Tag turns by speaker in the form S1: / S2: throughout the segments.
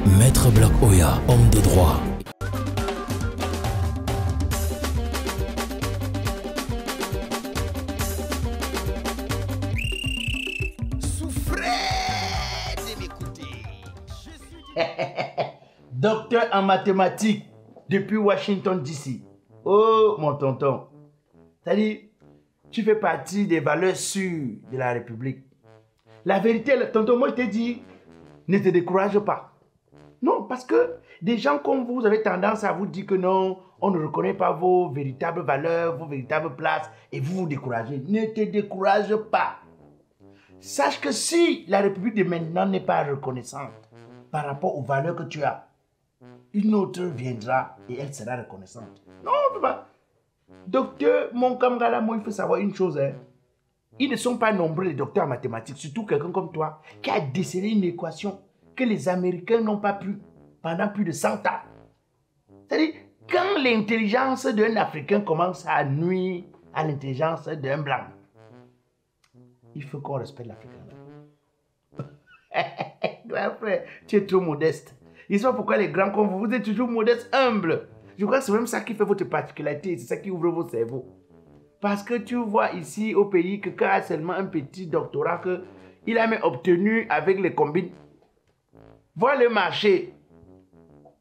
S1: Maître Black Oya, homme de droit.
S2: Souffrez de m'écouter. Docteur en mathématiques depuis Washington DC. Oh mon tonton. C'est-à-dire, tu fais partie des valeurs sûres de la République. La vérité, tonton, moi je te dis, ne te décourage pas. Non, parce que des gens comme vous avez tendance à vous dire que non, on ne reconnaît pas vos véritables valeurs, vos véritables places, et vous vous découragez. Ne te décourage pas. Sache que si la République de maintenant n'est pas reconnaissante par rapport aux valeurs que tu as, une autre viendra et elle sera reconnaissante. Non, on ne peut pas. Docteur, mon camarade, moi, il faut savoir une chose. Hein. Ils ne sont pas nombreux, les docteurs en mathématiques, surtout quelqu'un comme toi, qui a décelé une équation que les Américains n'ont pas pu pendant plus de 100 ans. C'est-à-dire, quand l'intelligence d'un Africain commence à nuire à l'intelligence d'un Blanc, il faut qu'on respecte l'Africain. Frère, tu es trop modeste. Ils savent pourquoi les grands comme vous, vous êtes toujours modeste, humble. Je crois que c'est même ça qui fait votre particularité, c'est ça qui ouvre vos cerveaux. Parce que tu vois ici au pays que quand il a seulement un petit doctorat qu'il a même obtenu avec les combines. Vois le marché.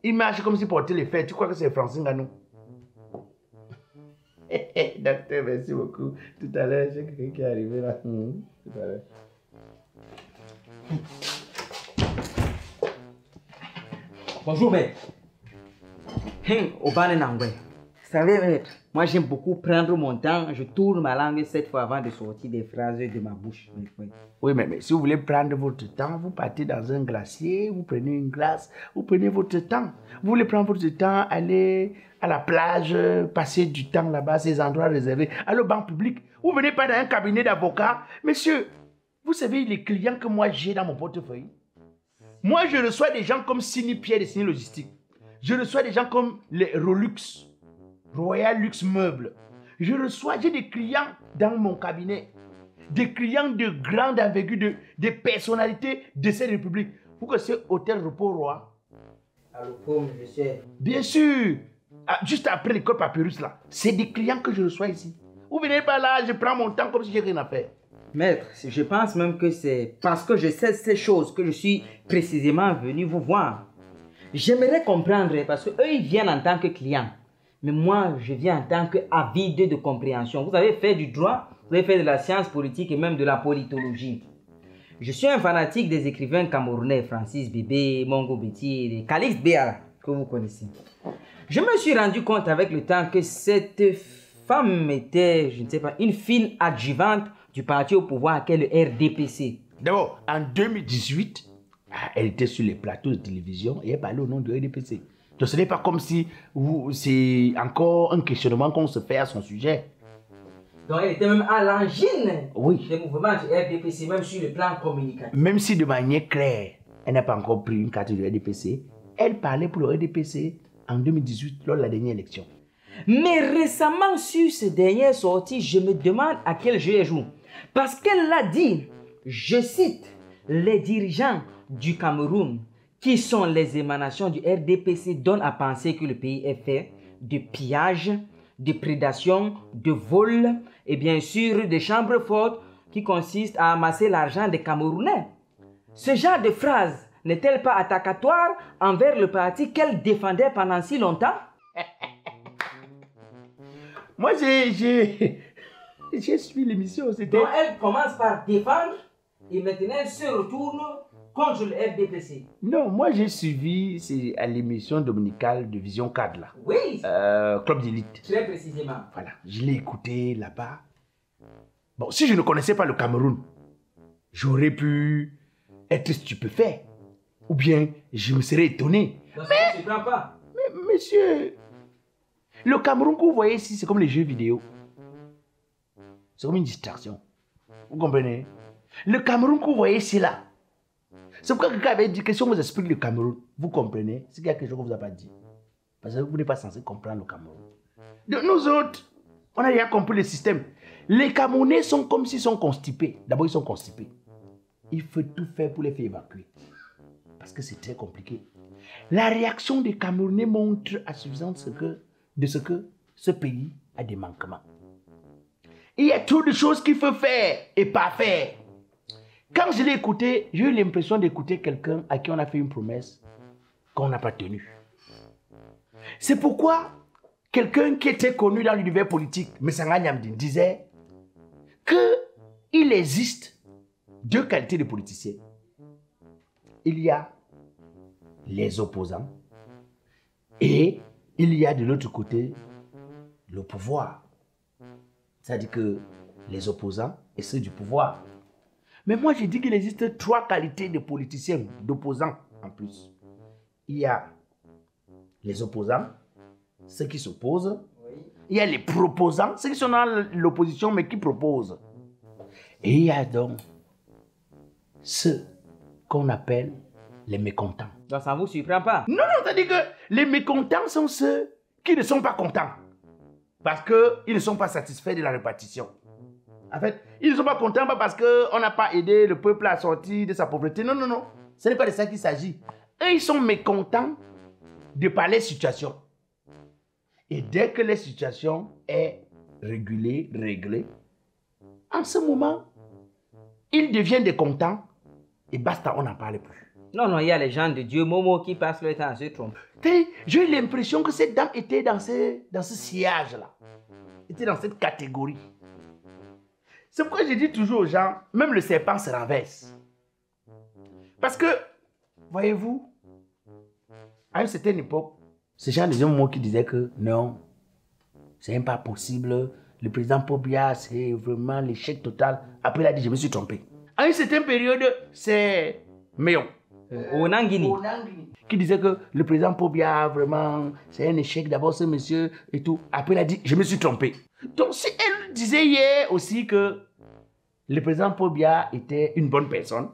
S2: Il marche comme si portait les fêtes. Tu crois que c'est Francine Ganou? Docteur, merci beaucoup. Tout à l'heure, j'ai quelqu'un qui est arrivé là. Tout à l'heure.
S3: Bonjour, maître. Au Bananangwe. Vous savez, maître, moi j'aime beaucoup prendre mon temps. Je tourne ma langue 7 fois avant de sortir des phrases de ma bouche.
S2: Oui, mais si vous voulez prendre votre temps, vous partez dans un glacier, vous prenez une glace, vous prenez votre temps. Vous voulez prendre votre temps, aller à la plage, passer du temps là-bas, ces endroits réservés, aller au banc public. Vous venez pas dans un cabinet d'avocat. Monsieur, vous savez les clients que moi j'ai dans mon portefeuille? Moi, je reçois des gens comme Sini Pierre de Sini Logistique. Je reçois des gens comme les Rolux, Royal Luxe Meubles. J'ai des clients dans mon cabinet. Des clients de grande envergure, des personnalités de cette république. Vous connaissez Hôtel Repos Roi?
S3: À Repos, je sais.
S2: Bien sûr. Juste après l'école Papyrus là. C'est des clients que je reçois ici. Vous venez pas là, je prends mon temps comme si j'ai rien à faire.
S3: Maître, je pense même que c'est parce que je sais ces choses que je suis précisément venu vous voir. J'aimerais comprendre parce qu'eux, ils viennent en tant que clients. Mais moi, je viens en tant qu'avide de compréhension. Vous avez fait du droit, vous avez fait de la science politique et même de la politologie. Je suis un fanatique des écrivains camerounais, Francis Bébé, Mongo Betty et Calixte Béala, que vous connaissez. Je me suis rendu compte avec le temps que cette femme était, je ne sais pas, une fine adjuvante du parti au pouvoir qu'est le RDPC.
S2: D'abord, en 2018, elle était sur les plateaux de télévision et elle parlait au nom du RDPC. Donc ce n'est pas comme si c'est encore un questionnement qu'on se fait à son sujet.
S3: Donc elle était même à l'angine
S2: des
S3: mouvements du RDPC, même sur le plan communicatif.
S2: Même si de manière claire, elle n'a pas encore pris une carte du RDPC, elle parlait pour le RDPC en 2018 lors de la dernière élection.
S3: Mais récemment, sur ces dernières sorties, je me demande à quel jeu elle joue. Parce qu'elle l'a dit, je cite, les dirigeants du Cameroun, qui sont les émanations du RDPC, donnent à penser que le pays est fait de pillage, de prédation, de vol et bien sûr de chambres fortes qui consistent à amasser l'argent des Camerounais. Ce genre de phrase n'est-elle pas attentatoire envers le parti qu'elle défendait pendant si longtemps?
S2: Moi, j'ai suivi l'émission.
S3: Donc elle commence par défendre et maintenant elle se retourne contre le RDPC.
S2: Non, moi j'ai suivi, c'est à l'émission dominicale de Vision 4 là.
S3: Oui.
S2: Club d'élite.
S3: Très précisément.
S2: Voilà, je l'ai écouté là-bas. Bon, si je ne connaissais pas le Cameroun, j'aurais pu être stupéfait. Ou bien je me serais étonné.
S3: Donc, ça ne se prend pas.
S2: Mais monsieur, le Cameroun que vous voyez ici, c'est comme les jeux vidéo. C'est comme une distraction. Vous comprenez? Le Cameroun que vous voyez ici là, c'est pourquoi quelqu'un avait dit que si on vous explique le Cameroun, vous comprenez, c'est qu'il y a quelque chose qu'on ne vous a pas dit. Parce que vous n'êtes pas censé comprendre le Cameroun. Donc nous autres, on a déjà compris le système. Les Camerounais sont comme s'ils sont constipés. D'abord, ils sont constipés. Il faut tout faire pour les faire évacuer. Parce que c'est très compliqué. La réaction des Camerounais montre à suffisance de ce que ce pays a des manquements. Il y a trop de choses qu'il faut faire et pas faire. Quand je l'ai écouté, j'ai eu l'impression d'écouter quelqu'un à qui on a fait une promesse qu'on n'a pas tenue. C'est pourquoi quelqu'un qui était connu dans l'univers politique, Messanga Nyamdin, disait qu'il existe deux qualités de politiciens. Il y a les opposants et il y a de l'autre côté le pouvoir. C'est-à-dire que les opposants et ceux du pouvoir. Mais moi, je dis qu'il existe trois qualités de politiciens, d'opposants en plus. Il y a les opposants, ceux qui s'opposent. Il y a les proposants, ceux qui sont dans l'opposition mais qui proposent. Et il y a donc ceux qu'on appelle les mécontents.
S3: Donc ça ne vous surprend pas?
S2: Non, c'est-à-dire que les mécontents sont ceux qui ne sont pas contents. Parce qu'ils ne sont pas satisfaits de la répartition. En fait, ils ne sont pas contents pas parce qu'on n'a pas aidé le peuple à sortir de sa pauvreté. Non, non, non. Ce n'est pas de ça qu'il s'agit. Eux, ils sont mécontents de par les situations. Et dès que la situation est régulée, réglée, en ce moment, ils deviennent des contents et basta, on n'en parle plus.
S3: Non, non, il y a les gens de Dieu, Momo, qui passent le temps à se tromper.
S2: J'ai eu l'impression que cette dame était dans ce sillage-là. Était dans cette catégorie. C'est pourquoi je dis toujours aux gens, même le serpent se renverse. Parce que, voyez-vous, à une certaine époque, ces gens disaient moi qui disaient que non, c'est même pas possible. Le président Paul Biya, c'est vraiment l'échec total. Après, il a dit, je me suis trompé. À une certaine période, c'est Méon.
S3: Onangini.
S2: Qui disait que le président Paul Biya, vraiment, c'est un échec d'abord ce monsieur et tout. Après, il a dit, je me suis trompé. Donc, si elle disait hier aussi que le président Paul Biya était une bonne personne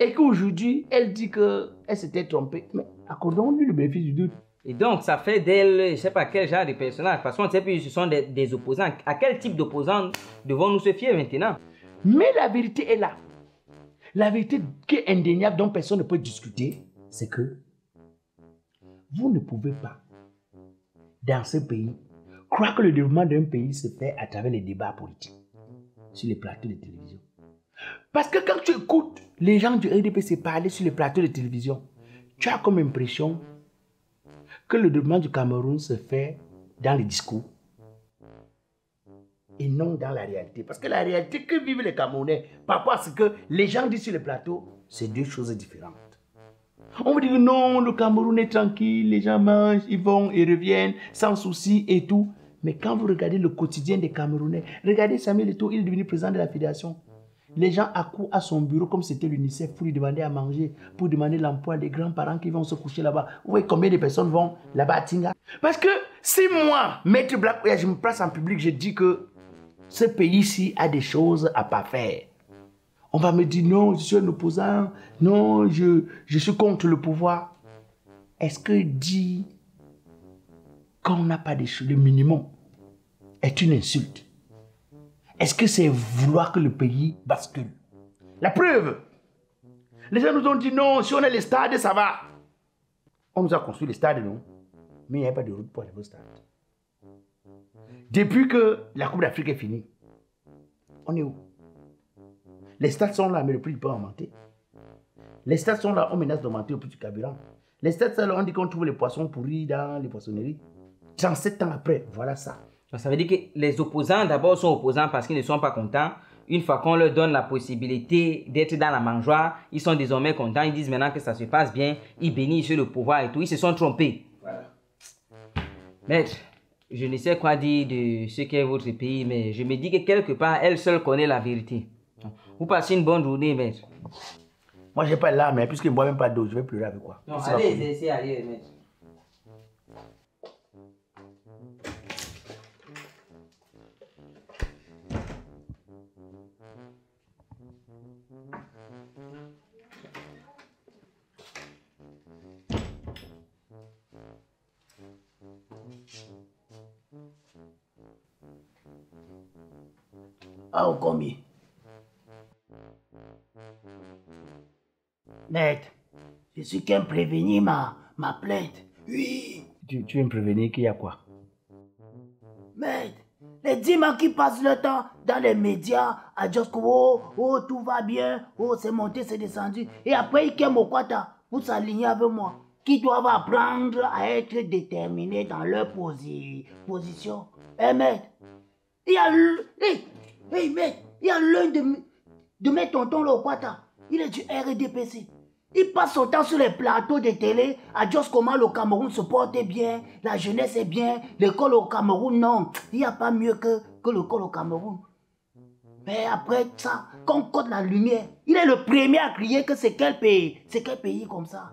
S2: et qu'aujourd'hui, elle dit qu'elle s'était trompée, mais accordons-lui le bénéfice du doute.
S3: Et donc, ça fait d'elle, je ne sais pas quel genre de personnage, parce qu'on ne sait plus, ce sont des opposants. À quel type d'opposants devons-nous se fier maintenant?
S2: Mais la vérité est là. La vérité qui est indéniable, dont personne ne peut discuter, c'est que vous ne pouvez pas, dans ce pays, croire que le développement d'un pays se fait à travers les débats politiques sur les plateaux de télévision. Parce que quand tu écoutes les gens du RDPC parler sur les plateaux de télévision, tu as comme impression que le développement du Cameroun se fait dans les discours et non dans la réalité. Parce que la réalité que vivent les Camerounais par rapport à ce que les gens disent sur les plateaux, c'est deux choses différentes. On me dit que non, le Cameroun est tranquille, les gens mangent, ils vont et reviennent sans souci et tout. Mais quand vous regardez le quotidien des Camerounais, regardez Samuel Eto'o, il est devenu président de la fédération. Les gens accourent à son bureau comme c'était l'UNICEF pour lui demander à manger, pour demander l'emploi des grands-parents qui vont se coucher là-bas. Vous voyez combien de personnes vont là-bas à Tinga? Parce que si moi, Maître Black Oya, je me place en public, je dis que ce pays-ci a des choses à pas faire. On va me dire non, je suis un opposant, non, je suis contre le pouvoir. Est-ce que dire qu'on n'a pas des choses, le minimum, est une insulte? Est-ce que c'est vouloir que le pays bascule? La preuve, les gens nous ont dit non, si on a les stades, ça va. On nous a construit les stades, non? Mais il n'y a pas de route pour aller au stade. Depuis que la Coupe d'Afrique est finie, on est où? Les stades sont là, mais le prix peut augmenter. Les stades sont là, on menace d'augmenter le prix du carburant. Les stades sont là, on dit qu'on trouve les poissons pourris dans les poissonneries. 37 ans après, voilà ça.
S3: Ça veut dire que les opposants d'abord sont opposants parce qu'ils ne sont pas contents. Une fois qu'on leur donne la possibilité d'être dans la mangeoire, ils sont désormais contents. Ils disent maintenant que ça se passe bien. Ils bénissent le pouvoir et tout. Ils se sont trompés.
S2: Voilà.
S3: Maître, je ne sais quoi dire de ce qu'est votre pays, mais je me dis que quelque part, elle seule connaît la vérité. Vous passez une bonne journée, maître.
S2: Moi, je n'ai pas l'âme, mais puisqu'il ne boit même pas d'eau, je vais pleurer avec quoi?
S3: Non, allez exercer, allez, maître.
S2: Ah, au combien? Net, je suis qu'un prévenu, ma Ma plainte? Oui. Tu veux me prévenir qu'il y a quoi? Maître, les 10 man qui passent le temps dans les médias à dire que oh, tout va bien, oh, c'est monté, c'est descendu. Et après, ils quittent Mokwata pour s'aligner avec moi. Qui doivent apprendre à être déterminés dans leur position. Eh, maître, il y a maître, il y a l'un de mes tontons Lokwata. Il est du RDPC. Il passe son temps sur les plateaux de télé à dire comment le Cameroun se porte bien, la jeunesse est bien, l'école au Cameroun, non. Il n'y a pas mieux que l'école au Cameroun. Mais après ça, quand on compte la lumière, il est le premier à crier que c'est quel pays comme ça.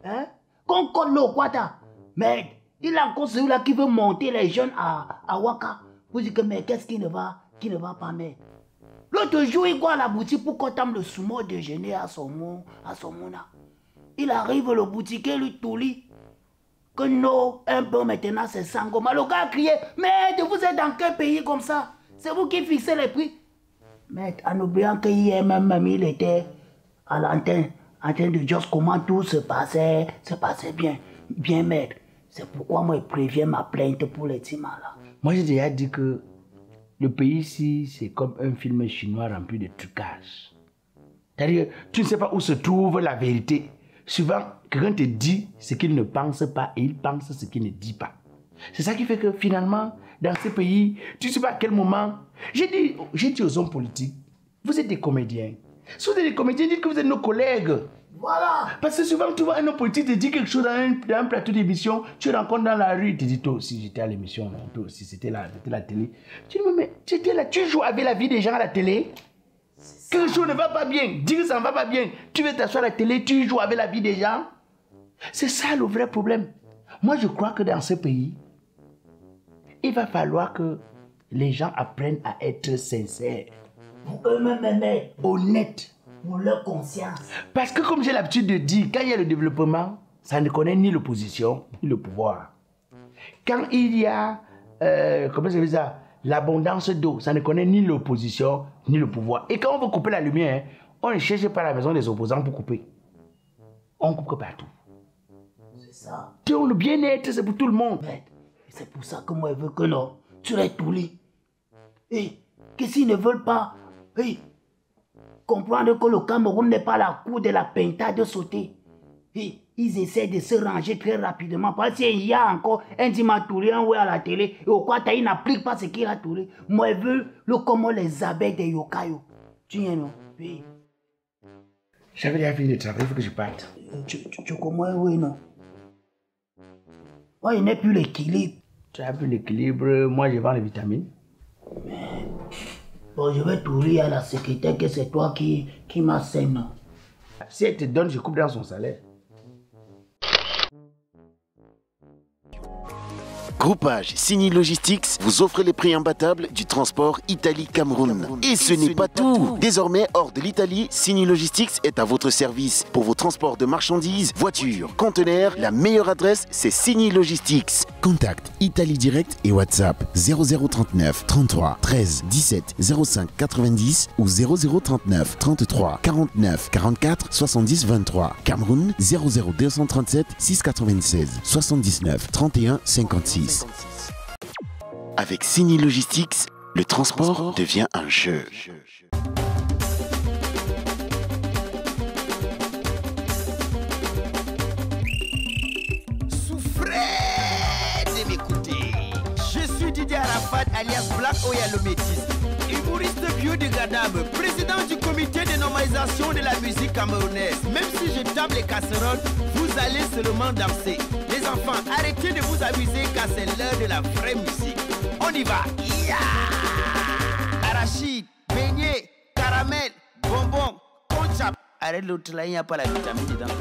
S2: Hein? Quand on compte Lokwata, mais il a encore celui-là qui veut monter les jeunes à Waka. Vous dites que mais qu'est-ce qui ne va pas, mais l'autre jour, il va à la boutique pour qu'on tente le sumo déjeuner à son là. Il arrive, le boutiquier lui touli. Que non, un peu maintenant, c'est Sangoma. Le gars a crié, mais vous êtes dans quel pays comme ça? C'est vous qui fixez les prix. Mais en oubliant qu'hier même, il était à l'antenne, en train de dire comment tout se passait bien maître. C'est pourquoi moi, je préviens ma plainte pour les timans là. Moi, j'ai déjà dit que le pays ici, c'est comme un film chinois rempli de trucages. C'est-à-dire, tu ne sais pas où se trouve la vérité. Souvent, quelqu'un te dit ce qu'il ne pense pas et il pense ce qu'il ne dit pas. C'est ça qui fait que finalement, dans ce pays, tu ne sais pas à quel moment... J'ai dit aux hommes politiques, vous êtes des comédiens. Si vous êtes des comédiens, dites que vous êtes nos collègues. Voilà. Parce que souvent, tu vois un homme politique te dit quelque chose dans un plateau d'émission, tu le rencontres dans la rue, il te dit, toi aussi, j'étais à l'émission, toi aussi, c'était la télé. Tu dis, mais tu étais là, tu joues avec la vie des gens à la télé. Quelque chose ne va pas bien, dis que ça ne va pas bien. Tu veux t'asseoir à la télé, tu joues avec la vie des gens. C'est ça le vrai problème. Moi, je crois que dans ce pays, il va falloir que les gens apprennent à être sincères. Pour eux-mêmes, honnêtes. Pour leur conscience. Parce que comme j'ai l'habitude de dire, quand il y a le développement, ça ne connaît ni l'opposition, ni le pouvoir. Quand il y a, comment ça veut dire, l'abondance d'eau, ça ne connaît ni l'opposition, ni le pouvoir. Et quand on veut couper la lumière, on ne cherche pas la maison des opposants pour couper. On coupe partout. C'est ça. Donc le bien-être, c'est pour tout le monde. C'est pour ça que moi, je veux que non, tu les toulis. Et que s'ils ne veulent pas, comprendre que le Cameroun n'est pas la cour de la pintade sautée. Et ils essaient de se ranger très rapidement. Parce qu'il y a encore un Dimatouré à la télé. Et au Kwata, il n'applique pas ce qu'il a touré. Moi, je veux le comment les abeilles de Yokayo. Tu viens, non? Oui. J'avais déjà fini de travailler, il faut que je parte. Tu comprends, oui, non? Moi, il n'est plus l'équilibre. Tu as plus l'équilibre, moi, je vends les vitamines. Mais... Bon, je vais tourner à la secrétaire que c'est toi qui m'enseigne. Si elle te donne, je coupe dans son salaire.
S4: Groupage Signy Logistics vous offre les prix imbattables du transport Italie-Cameroun. Et ce n'est pas tout. Désormais, hors de l'Italie, Signy Logistics est à votre service. Pour vos transports de marchandises, voitures, conteneurs, la meilleure adresse, c'est Signy Logistics.
S1: Contact Italie Direct et WhatsApp 0039 33 13 17 05 90 ou 0039 33 49 44 70 23. Cameroun 00237 696 79 31 56.
S4: Avec Signy Logistics, le transport devient un jeu.
S5: Souffrez de m'écouter. Je suis Didier Arafat alias Black Oya le Métis, humoriste biodégradable, président du comité de normalisation de la musique camerounaise. Même si je tape les casseroles, vous allez seulement danser. Les enfants, arrêtez de vous amuser car c'est l'heure de la vraie musique. On y va. Yeah! Arachide, beignet, caramel, bonbon, conchap. Arrête l'autre là, il n'y a pas la vitamine dedans.